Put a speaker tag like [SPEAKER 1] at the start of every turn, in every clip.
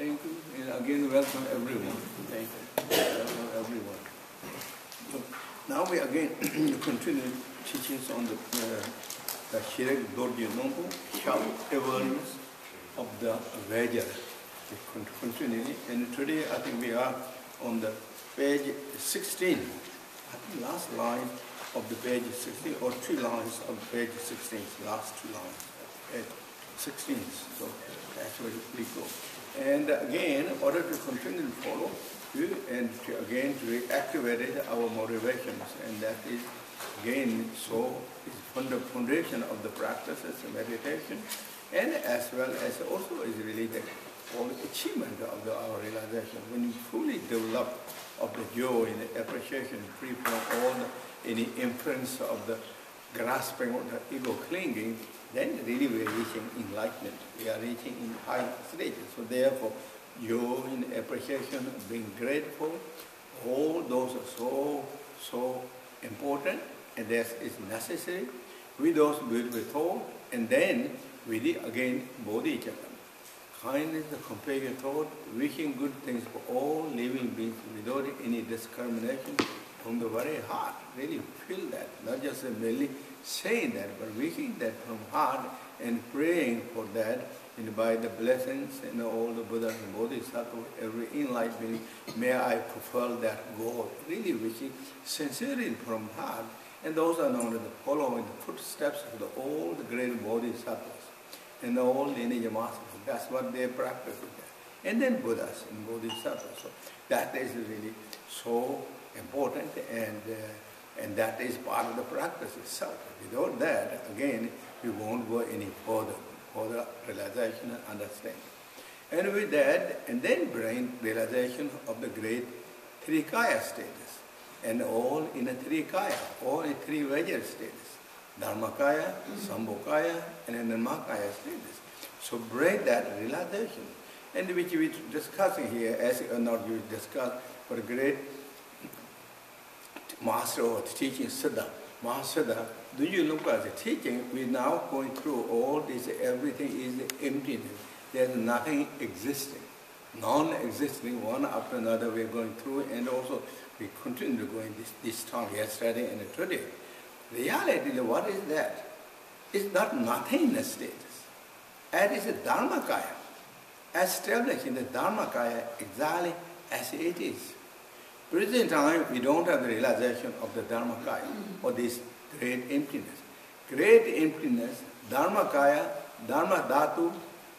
[SPEAKER 1] Thank you. And again, welcome everyone. Thank you. Welcome everyone. So now we again continue teachings on the Sherik Dorje Nӧnpo self-awareness of the Vajra. We continue, and today I think we are on the page 16. I think last line of the page 16, or 2 lines of page 16, last 2 lines, page 16. So that's where we go. And again, in order to continue to follow, and to reactivate our motivations, and that is again is foundation of the practices of meditation, and as well as also is related for the achievement of our realization. When you fully develop of the joy and the appreciation, free from all any influence of the grasping or the ego clinging, then really we are reaching enlightenment. We are reaching in high stages. So therefore, joy and appreciation, being grateful, all those are so important, and that is necessary. With those beautiful thoughts, and then with it again, bodhicitta. Kindness, the compassion thought, wishing good things for all living beings without any discrimination from the very heart. Really feel that, not just merely saying that, but wishing that from heart and praying for that, and by the blessings and all the Buddhas and Bodhisattvas, every enlightenment, may I fulfill that goal. Really wishing sincerely from heart, and those are known as the following the footsteps of all the great Bodhisattvas and all lineage masters. That's what they practice with that. And then Buddhas and Bodhisattvas. So that is really so important, and that is part of the practice itself. Without that, again, we won't go any further for the realization and understanding. And with that, and then bring realization of the great Trikaya status, and all in a Trikaya, all in 3 Vajra status, Dharmakaya, Sambhokaya, and Nirmakaya status. So bring that realization, and which we are discussing here, as not we discuss, for a great master of teaching Siddha, Mahasiddha, Dudjom Lingpa is teaching, we are now going through all this, everything is emptiness. There is nothing existing, non-existing, one after another we are going through, and also we continue to go in this time, yesterday and today. Reality, what is that? It's not nothingness status. That is a Dharmakaya, established in the Dharmakaya exactly as it is. Present time, we don't have the realization of the Dharmakaya, or this great emptiness. Great emptiness, Dharmakaya, Dharma Dhatu,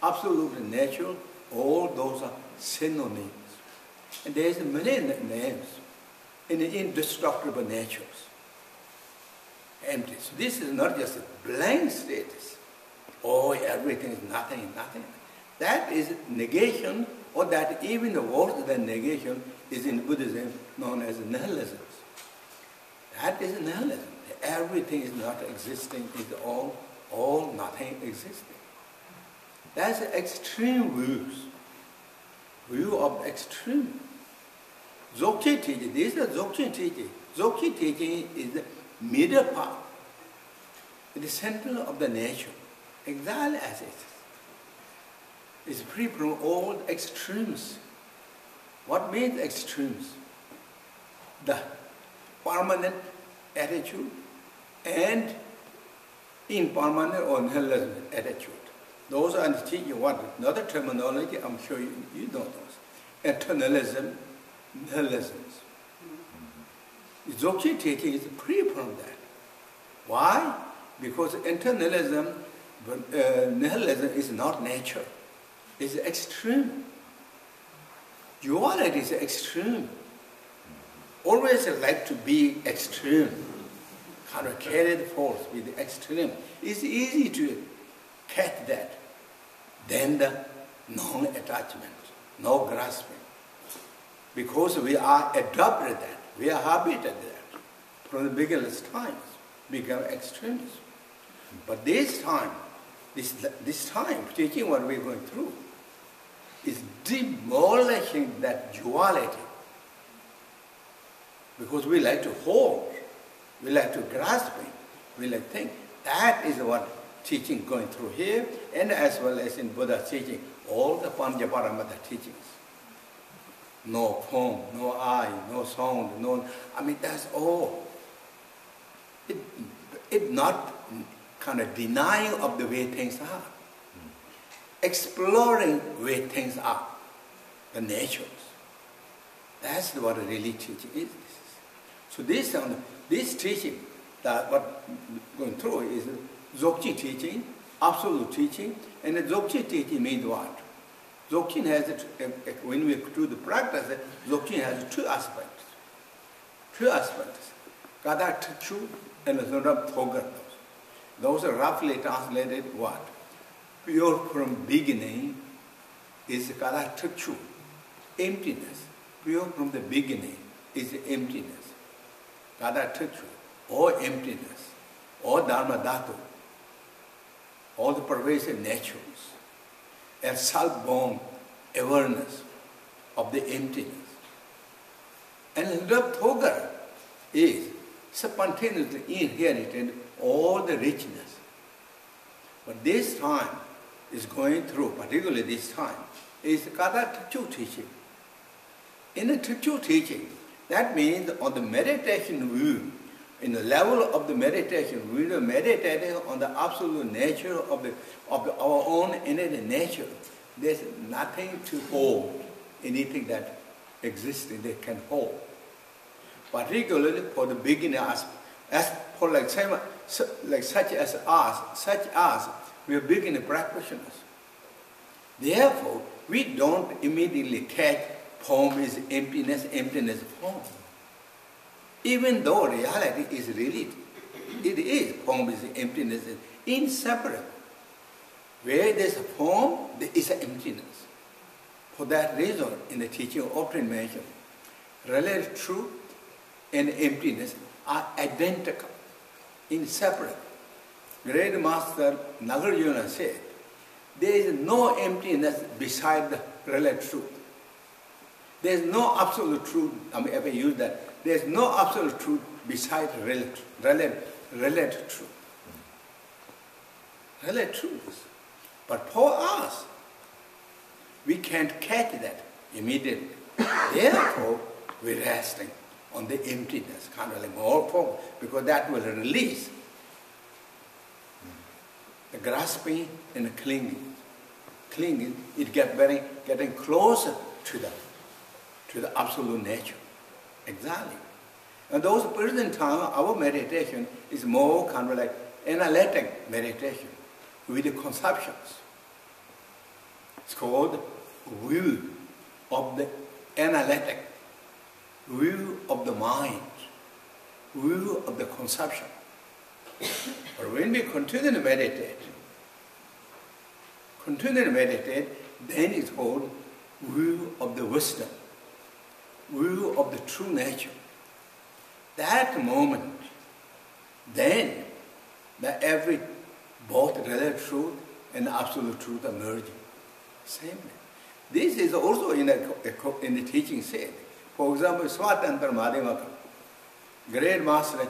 [SPEAKER 1] absolutely natural, all those are synonyms. And there is many names in the indestructible natures. Empty. So this is not just a blank status. Oh, everything is nothing. That is negation, or that even worse than negation is in Buddhism known as nihilism. That is nihilism. Everything is not existing, is all nothing existing. That's extreme view of extreme. Dzogchen teaching, this is Dzogchen teaching. Dzogchen teaching is the middle part, the center of the nature, exactly as it is. It's free from all extremes. What means extremes? The permanent attitude and impermanent or nihilism attitude. Those are the teaching what? Another terminology, I'm sure you know those. Eternalism, nihilism. Dzogchen teaching is free from that. Why? Because eternalism, nihilism is not nature. It's extreme. Duality is extreme. Always like to be extreme. Kind of carried forth with the extreme. It's easy to catch that. Then the non-attachment, no grasping. Because we are adopted that. We are habited that. From the beginner's times, become extremes. But this time, teaching what we're going through, is demolishing that duality. Because we like to hold, we like to grasp it, we like to think. That is what teaching going through here, and as well as in Buddha's teaching, all the Panchaparamita teachings. No form, no eye, no sound, that's all. It not kind of denying of the way things are. Exploring where things are, the natures. That's what really teaching is. So this teaching, that what going through is Dzogchen teaching, absolute teaching, and the Dzogchen teaching means what? Dzogchen has, when we do the practice, Dzogchen has two aspects. Two aspects. Kada Tchu and Zodab Thogar. Those are roughly translated what? Pure from beginning is Kada Tchu, emptiness. Pure from the beginning is emptiness. Kada Tchu, or emptiness, or Dharma Dhatu, all the pervasive natures, a self-born awareness of the emptiness. And Zodab Thogar is spontaneously inherited all the richness. But this time is going through, particularly this time, is Kada Tchu teaching. In the Tchu teaching, that means on the meditation view, in the level of the meditation, we are meditating on the absolute nature of our own inner nature. There's nothing to hold, anything that exists that can hold. Particularly for the beginner, as for such as us, we are beginner practitioners. Therefore, we don't immediately catch form is emptiness, emptiness form. Even though reality is really, it is, form is emptiness, is inseparable. Where there's a form, there is an emptiness. For that reason, in the teaching often mentioned, relative truth and emptiness are identical, inseparable. Great Master Nagarjuna said, there is no emptiness beside the relative truth. There is no absolute truth, if I use that, there is no absolute truth beside relative truth. Relative truth. But for us, we can't catch that immediately. Therefore, we're resting on the emptiness, kind of like more form, because that will release the grasping and the clinging. Clinging, it getting closer to the absolute nature. Exactly. And those present time, our meditation is more kind of like analytic meditation with the conceptions. It's called view of the analytic, view of the mind, view of the conception. But when we continue to meditate, then it's called view of the wisdom, view of the true nature. That moment, then both relative truth and absolute truth are merging. Same. This is also in the teaching said. For example, Swatantra Madhyamaka, great master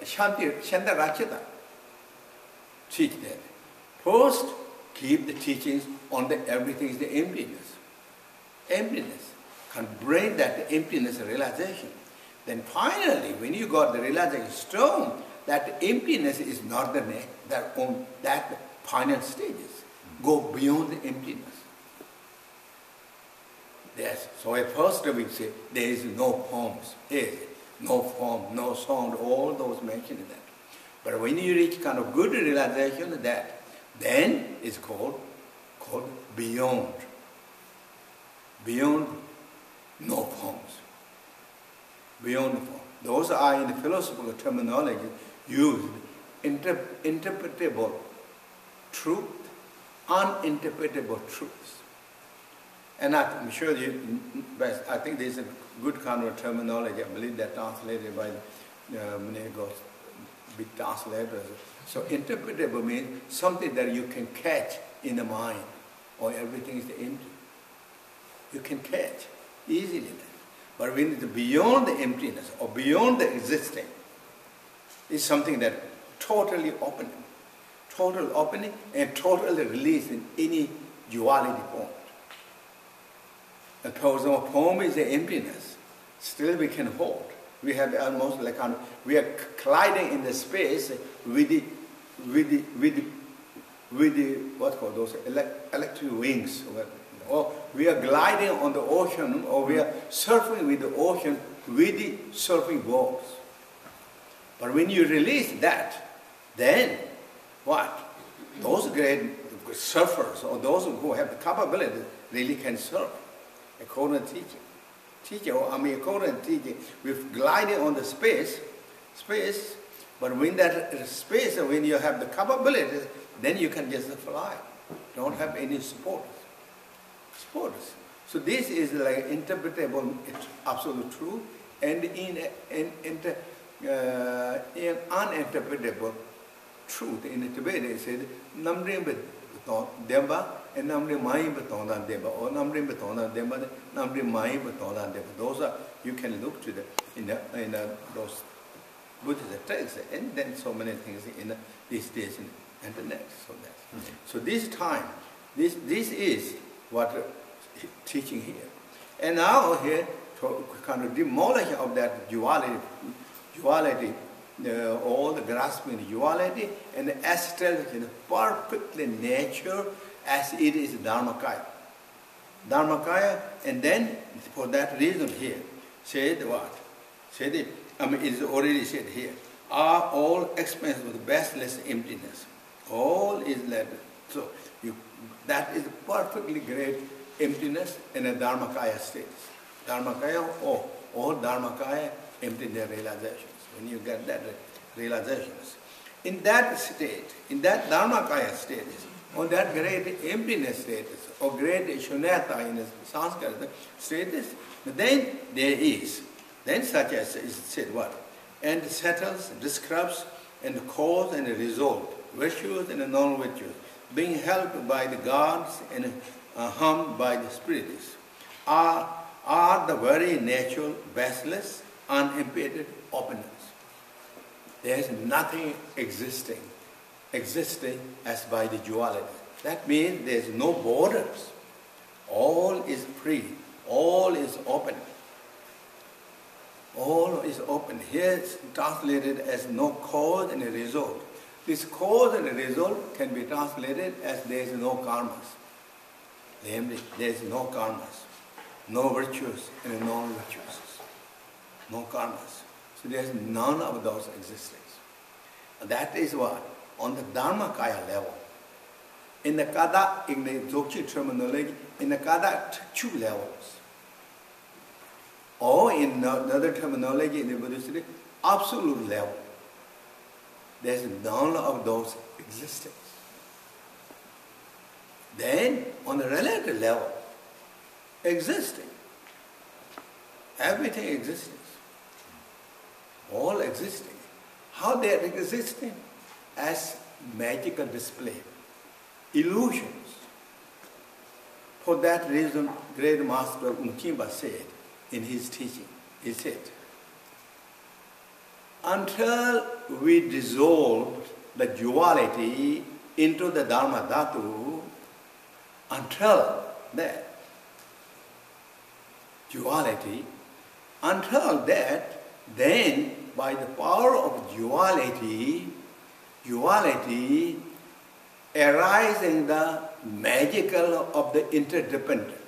[SPEAKER 1] Shantarachita teach that. First, keep the teachings on everything is the emptiness. Emptiness. Can bring that emptiness realization. Then finally, when you got the realization strong, that emptiness is not that final stages. Go beyond the emptiness. Yes. So at first we say there is no forms. Is it? No form, no sound, all those mentioned in that. But when you reach kind of good realization of that, then it's called beyond. Beyond no forms. Beyond the form. Those are in the philosophical terminology used interpretable truth, uninterpretable truths. And I'm sure I think there's a good kind of terminology. I believe that translated by many big translators. So interpretable means something that you can catch in the mind, or everything is empty. You can catch easily. But when it's beyond the emptiness or beyond the existing, it's something that totally open. total opening and total release in any duality point. Because our form is the emptiness, still we can hold. We have almost like we are colliding in the space with the what called those electric wings, or we are gliding on the ocean, or we are surfing with the ocean with the surfing boards. But when you release that, then what? Those great surfers, or those who have the capability, really can surf, according to teaching. According to teaching, we're gliding on the space, but when that space, when you have the capabilities, then you can just fly. Don't have any supporters. So this is like interpretable, it's absolute truth, and in uninterpretable truth. In the Tibet, they said, Namrim Demba and Namrim Mayim Betondan Demba, or Namrim Betondan Demba, Namrim Mayim Betondan Demba. Those are, you can look to in those Buddhist texts, and then so many things in these days and the next. So this time, this is what teaching here. And now here, to kind of demolish of that duality, all the grasping duality, and establish in perfectly nature as it is Dharmakaya. And then for that reason here, said what? Said it, it's already said here, are all expense with bastless emptiness. All is led. So that is perfectly great emptiness in a Dharmakaya state. Dharmakaya, all Dharmakaya emptiness realizations. When you get that realizations. In that state, in that Dharmakaya status, or that great emptiness status, or great shunyata in the Sanskrit status, then there is, then such as is said what? And settles, describes, and cause and result, virtues and non-virtues, being helped by the gods and harmed by the spirits, are the very natural, baseless, unimpeded openness. There is nothing existing as by the duality. That means there is no borders. All is free. All is open. All is open. Here it's translated as no cause and a result. This cause and a result can be translated as there is no karmas. Namely, there is no karmas, no virtues and no virtues, no karmas. So there is none of those existing. That is what? On the Dharmakaya level. In the Kada, in the Dzogchen terminology, in the Kada, 2 levels. Or in the other terminology, in the Buddhist, absolute level. There is none of those existing. Then, on the relative level, existing. Everything existing. All existing. How they are existing? As magical display. Illusions. For that reason, great master Nyingma said in his teaching, he said, until we dissolve the duality into the Dharma Dhatu, until that duality, until that, then by the power of duality arising the magical of the interdependent,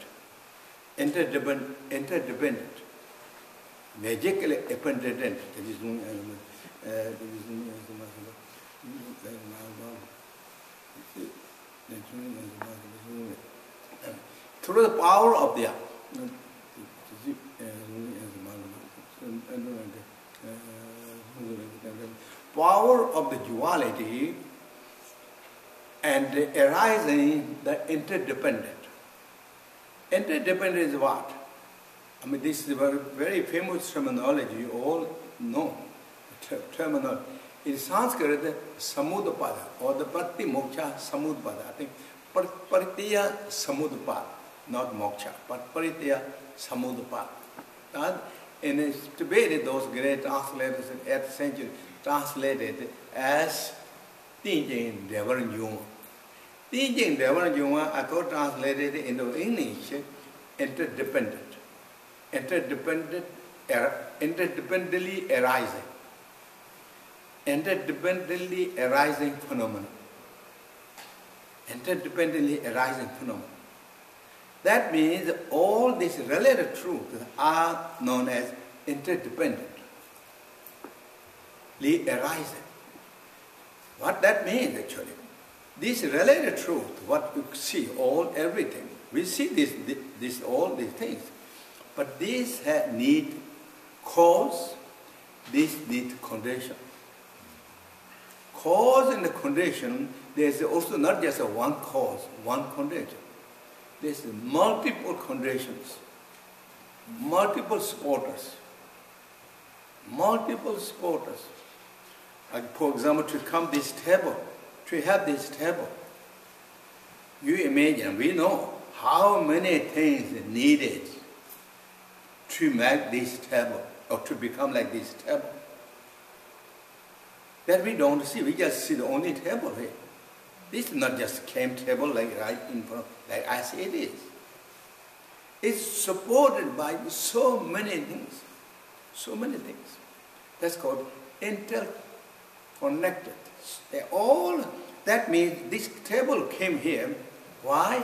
[SPEAKER 1] magically dependent. Through the power of the power of the duality and arising the interdependent. Interdependent is what? I mean, this is a very famous terminology, you all know. Terminology. In Sanskrit, samudpada, or the patti moksha samudpada. I think paritiya samudpada, not moksha, but paritiya samudpada. In Tibet, those great translators in 8th century translated as Tinjing Devaran Jung. Tinjing Devaran Jung, I thought translated into English, interdependent. Interdependently arising. Interdependently arising phenomenon. Interdependently arising phenomenon. That means all these related truths are known as interdependently arising. What that means actually? This related truth, what you see, everything, we see all these things. But these need cause, these need condition. Cause and the condition, there's also not just one cause, one condition. There's multiple conditions, multiple supporters. Like for example, to come this table, to have this table, you imagine, we know how many things needed to make this table, or to become like this table. That we don't see, we just see the only table here. This is not just came table like right in front, like as it is. It's supported by so many things. So many things. That's called interconnected. That means this table came here. Why?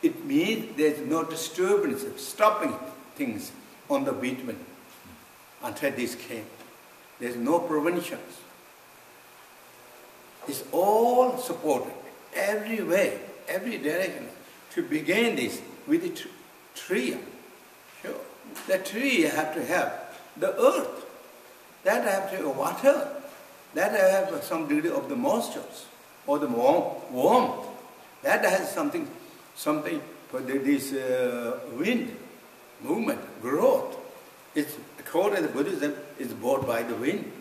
[SPEAKER 1] It means there's no disturbance, stopping things on the between until this came. There's no preventions. It's all supported, every way, every direction. To begin this with the tree. Sure. The tree have to have the earth. That have to have water. That have some degree of the moistures or the warmth. That has something for this wind, movement, growth. It's according to Buddhism, it's brought by the wind.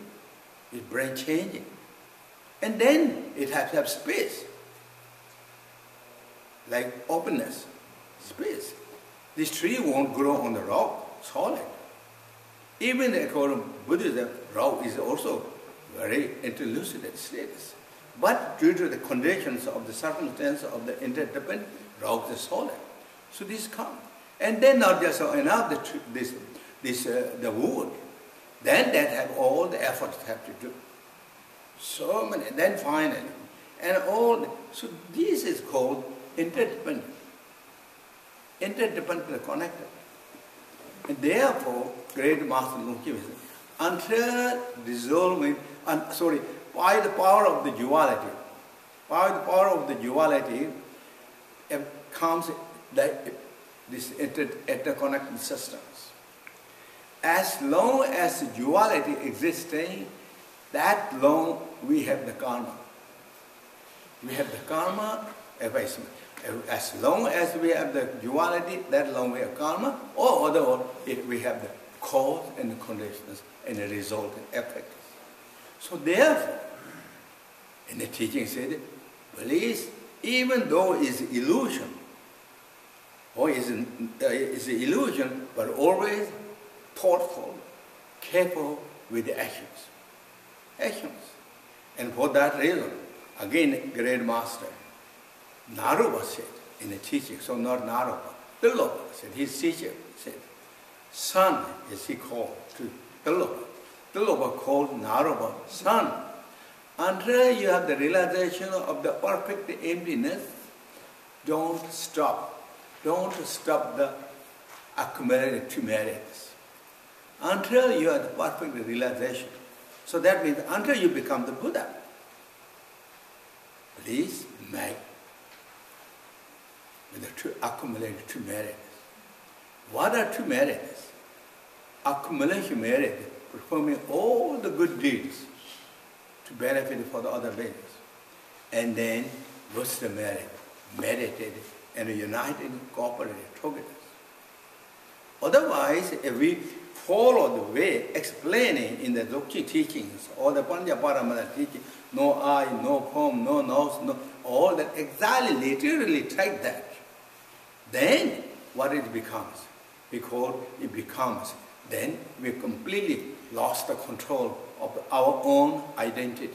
[SPEAKER 1] It's brain changing. And then it has to have space, like openness, space. This tree won't grow on the rock, solid. Even according to Buddhism, rock is also very interlucid status. But due to the conditions of the circumstance of the interdependent, rock is solid. So this comes. And then not just enough, the wood. Then that have all the efforts have to do. So many, then finally, and so this is called interdependent. Interdependently connected. And therefore, Great Master Lung said, until dissolving, by the power of the duality, comes this interconnected systems. As long as duality existing, that long we have the karma. We have the karma, as long as we have the duality, that long we have karma, or otherwise we have the cause and the conditions and the resultant effect. So therefore, in the teaching said, please, even though it's illusion, or it's an illusion, but always thoughtful, careful with the actions. And for that reason, again, Great Master Naropa said in the teaching, so not Naropa, Tilopa said, his teacher said, son, as he called to Tilopa. Tilopa called Naropa son. Until you have the realization of the perfect emptiness, don't stop. Don't stop the accumulated tumerities. Until you have the perfect realization. So that means until you become the Buddha, please make the accumulated tumerities. What are tumerities? Accumulation merit, performing all the good deeds to benefit for the other beings. And then what's the merit? Meditated and united, cooperated together. Otherwise, if we follow the way explaining in the Dzogchen teachings or the Panchaparamana teaching, no eye, no form, no nose, no, all that, exactly, literally take that. Then what it becomes? Because it becomes, then we completely lost the control of our own identities,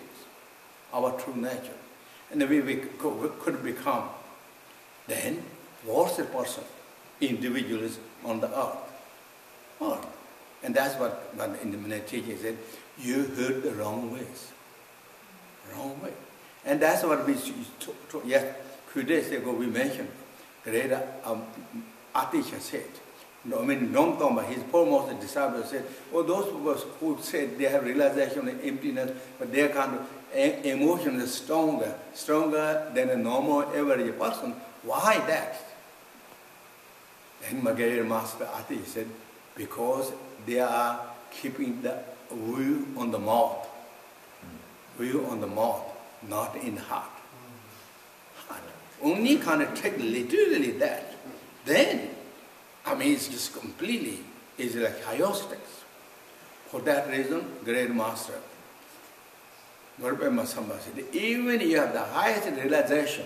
[SPEAKER 1] our true nature. And we could become then worst person, individuals on the earth. And that's what in the meditation said, you heard the wrong ways. Wrong way. And that's what we yes, few days ago we mentioned, great Atisha said. I mean, Long Toma, his foremost disciple said, oh, those people who said they have realization of emptiness, but their kind of emotion is stronger than a normal average person. Why that? Then Margaret Master Ati said, because they are keeping the view on the mouth. View on the mouth, not in the heart. Heart. Only kind of take literally that. Then, I mean, it's just completely, it's like hyostatics. For that reason, Great Master, Gurupema Samba said, even you have the highest realization,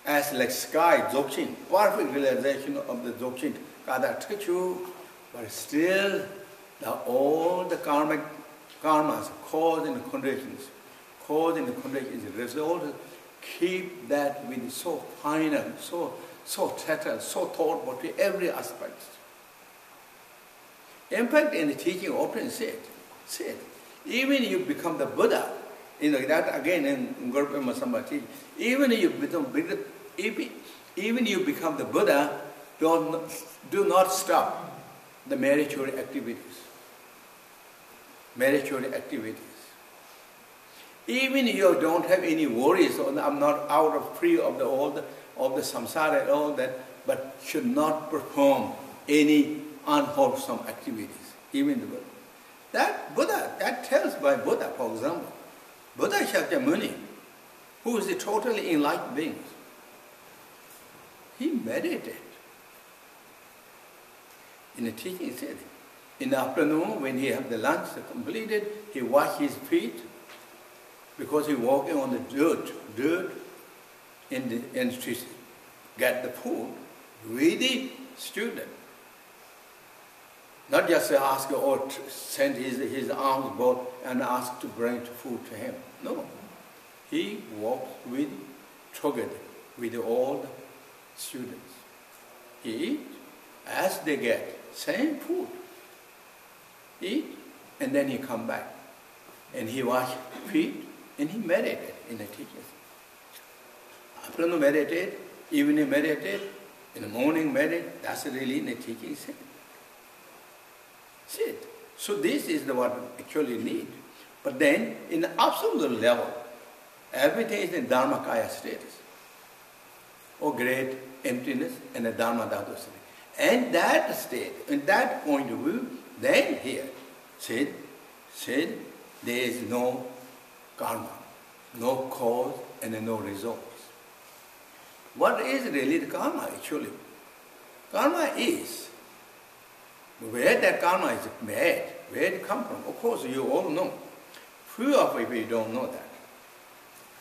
[SPEAKER 1] as like sky, Dzogchen, perfect realization of the Dzogchen, Kada Trichu, but still all the karmas, cause and conditions is the result, keep that with so final, so settled, so thought to every aspect. In fact, in the teaching often said, even you become the Buddha, that again in Gurupema Samba teaching, even you become the Buddha, do not stop the meritorious activities. Even you don't have any worries, or I'm not out of free of all the samsara and all that, but should not perform any unwholesome activities. Even the Buddha. That tells by Buddha, for example. Buddha Shakyamuni, who is a totally enlightened being, he meditated. In the teaching, he said, in the afternoon, when he had the lunch completed, he washed his feet because he walking on the dirt in the streets, get the food with the student. Not just ask or send his arms both and ask to bring food to him. No. He walks together with all the students. He eat as they get, same food. Eat, and then he come back. And he wash feet, and he meditated in the teachings. Afternoon meditate, evening meditate, in the morning meditate. That's really in the teaching said. So this is what we actually need. But then, in the absolute level, everything is in Dharmakaya status, or great emptiness and the Dharma Dhatu state. And that state, in that point of view, then here, said there is no karma, no cause and no results. What is really the karma actually? Karma is, where that karma is made, where it comes from. Of course you all know. Few of you don't know that.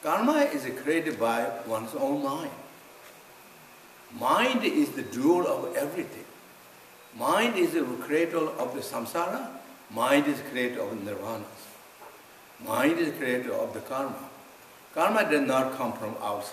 [SPEAKER 1] Karma is created by one's own mind. Mind is the jewel of everything. Mind is the creator of the samsara. Mind is the creator of the nirvana. Mind is the creator of the karma. Karma does not come from outside.